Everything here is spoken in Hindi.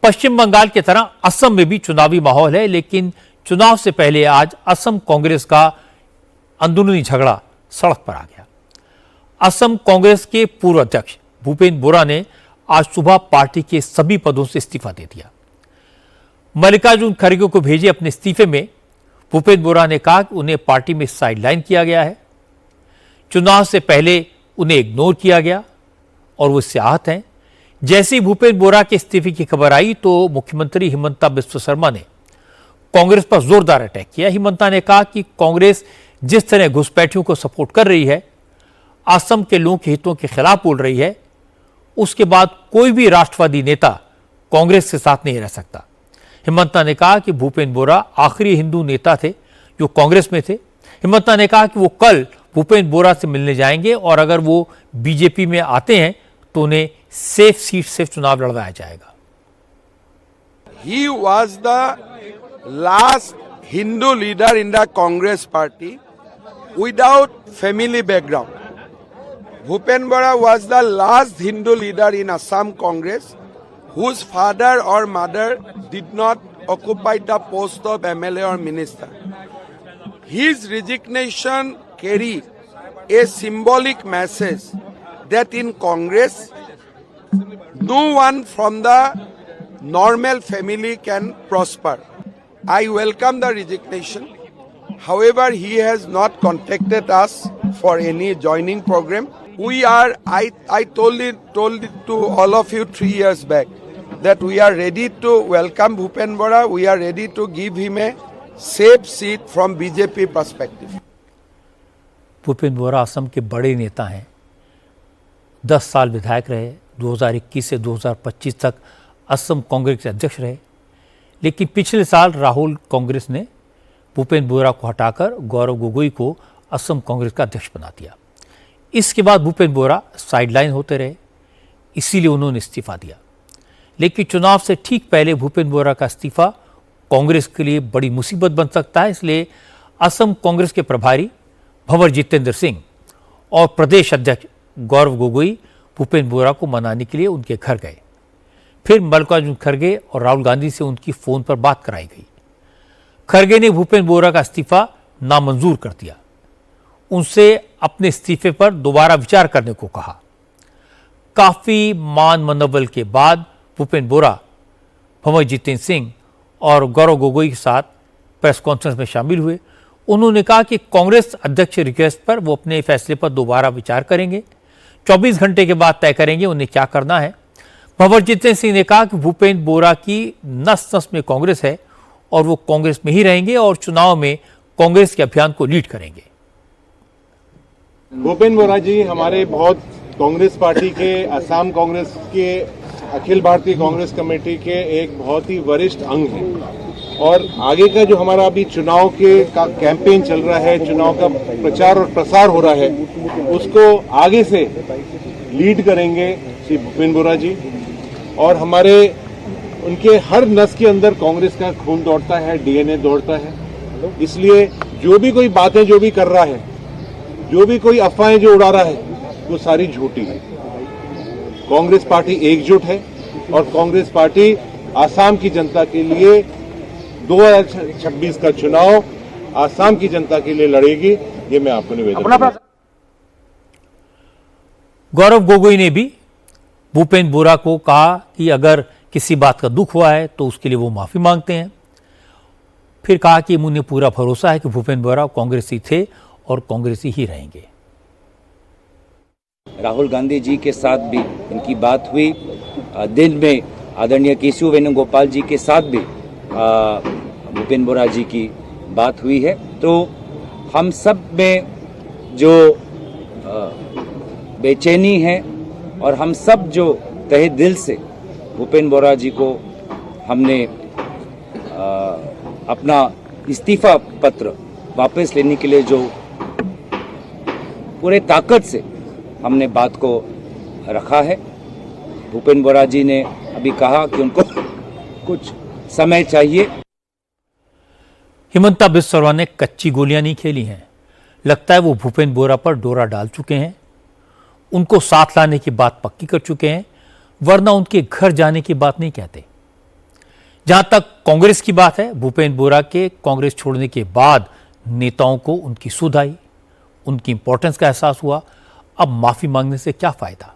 पश्चिम बंगाल की तरह असम में भी चुनावी माहौल है, लेकिन चुनाव से पहले आज असम कांग्रेस का अंदरूनी झगड़ा सड़क पर आ गया। असम कांग्रेस के पूर्व अध्यक्ष भूपेंद्र बोरा ने आज सुबह पार्टी के सभी पदों से इस्तीफा दे दिया। मल्लिकार्जुन खड़गे को भेजे अपने इस्तीफे में भूपेंद्र बोरा ने कहा कि उन्हें पार्टी में साइडलाइन किया गया है, चुनाव से पहले उन्हें इग्नोर किया गया और वो इससे आहत हैं। जैसे ही भूपेंद्र बोरा के इस्तीफे की खबर आई तो मुख्यमंत्री हिमंता बिस्वा शर्मा ने कांग्रेस पर जोरदार अटैक किया। हिमंता ने कहा कि कांग्रेस जिस तरह घुसपैठियों को सपोर्ट कर रही है, असम के लोगों के हितों के खिलाफ बोल रही है, उसके बाद कोई भी राष्ट्रवादी नेता कांग्रेस के साथ नहीं रह सकता। हिमंता ने कहा कि भूपेंद्र बोरा आखिरी हिंदू नेता थे जो कांग्रेस में थे। हिमंता ने कहा कि वो कल भूपेंद्र बोरा से मिलने जाएंगे और अगर वो बीजेपी में आते हैं तो उन्हें सेफ सीट से चुनाव लड़वाया जाएगा। He was the last Hindu leader in the Congress party without family background. Bhupen Bora was the last Hindu leader in Assam Congress whose father or mother did not occupy the post of MLA or minister. His resignation carried a symbolic message that in Congress, no one from the normal family can prosper. I welcome the resignation. However, he has not contacted us for any joining program. I told it to all of you 3 years back that we are ready to welcome Bhupen Bora. We are ready to give him a safe seat from BJP perspective. Bhupendra बोरा असम के बड़े नेता हैं, 10 साल विधायक रहे, 2021 से 2025 तक असम कांग्रेस के अध्यक्ष रहे। लेकिन पिछले साल राहुल कांग्रेस ने भूपेंद्र बोरा को हटाकर गौरव गोगोई को असम कांग्रेस का अध्यक्ष बना दिया। इसके बाद भूपेंद्र बोरा साइडलाइन होते रहे, इसीलिए उन्होंने इस्तीफा दिया। लेकिन चुनाव से ठीक पहले भूपेंद्र बोरा का इस्तीफा कांग्रेस के लिए बड़ी मुसीबत बन सकता है। इसलिए असम कांग्रेस के प्रभारी भंवर जितेंद्र सिंह और प्रदेश अध्यक्ष गौरव गोगोई भूपेंद्र बोरा को मनाने के लिए उनके घर गए। फिर मल्लिकार्जुन खड़गे और राहुल गांधी से उनकी फोन पर बात कराई गई। खड़गे ने भूपेंद्र बोरा का इस्तीफा नामंजूर कर दिया, उनसे अपने इस्तीफे पर दोबारा विचार करने को कहा। काफी मान मनोबल के बाद भूपेंद्र बोरा भंवर जितेंद्र सिंह और गौरव गोगोई के साथ प्रेस कॉन्फ्रेंस में शामिल हुए। उन्होंने कहा कि कांग्रेस अध्यक्ष रिक्वेस्ट पर वो अपने फैसले पर दोबारा विचार करेंगे, 24 घंटे के बाद तय करेंगे उन्हें क्या करना है। भंवर जितेंद्र सिंह ने कहा कि भूपेंद्र बोरा की नस नस में कांग्रेस है और वो कांग्रेस में ही रहेंगे और चुनाव में कांग्रेस के अभियान को लीड करेंगे। भूपेंद्र बोरा जी हमारे बहुत कांग्रेस पार्टी के, असम कांग्रेस के, अखिल भारतीय कांग्रेस कमेटी के एक बहुत ही वरिष्ठ अंग हैं और आगे का जो हमारा अभी चुनाव का कैंपेन चल रहा है, चुनाव का प्रचार और प्रसार हो रहा है, उसको आगे से लीड करेंगे श्री भूपेंद्र बोरा जी। और हमारे उनके हर नस के अंदर कांग्रेस का खून दौड़ता है, डीएनए दौड़ता है। इसलिए जो भी कोई बातें जो भी कर रहा है, जो भी कोई अफवाहें जो उड़ा रहा है, वो सारी झूठी है। कांग्रेस पार्टी एकजुट है और कांग्रेस पार्टी आसाम की जनता के लिए 2026 का चुनाव आसाम की जनता के लिए लड़ेगी, ये मैं आपको निवेदन करता हूं। गौरव गोगोई ने भी भूपेंद्र बोरा को कहा कि अगर किसी बात का दुख हुआ है तो उसके लिए वो माफी मांगते हैं। फिर कहा कि मुझे पूरा भरोसा है कि भूपेंद्र बोरा कांग्रेसी थे और कांग्रेसी ही रहेंगे। राहुल गांधी जी के साथ भी इनकी बात हुई, दिन में आदरणीय केशव वेणुगोपाल जी के साथ भी भूपेंद्र बोरा जी की बात हुई है। तो हम सब में जो बेचैनी है और हम सब जो तहे दिल से भूपेंद्र बोरा जी को हमने अपना इस्तीफा पत्र वापस लेने के लिए जो पूरे ताकत से हमने बात को रखा है। भूपेंद्र बोरा जी ने अभी कहा कि उनको कुछ समय चाहिए। हिमंता बिस्वा शर्मा ने कच्ची गोलियां नहीं खेली हैं, लगता है वो भूपेंद्र बोरा पर डोरा डाल चुके हैं, उनको साथ लाने की बात पक्की कर चुके हैं, वरना उनके घर जाने की बात नहीं कहते। जहां तक कांग्रेस की बात है, भूपेंद्र बोरा के कांग्रेस छोड़ने के बाद नेताओं को उनकी सुध आई, उनकी इंपॉर्टेंस का एहसास हुआ। अब माफी मांगने से क्या फायदा।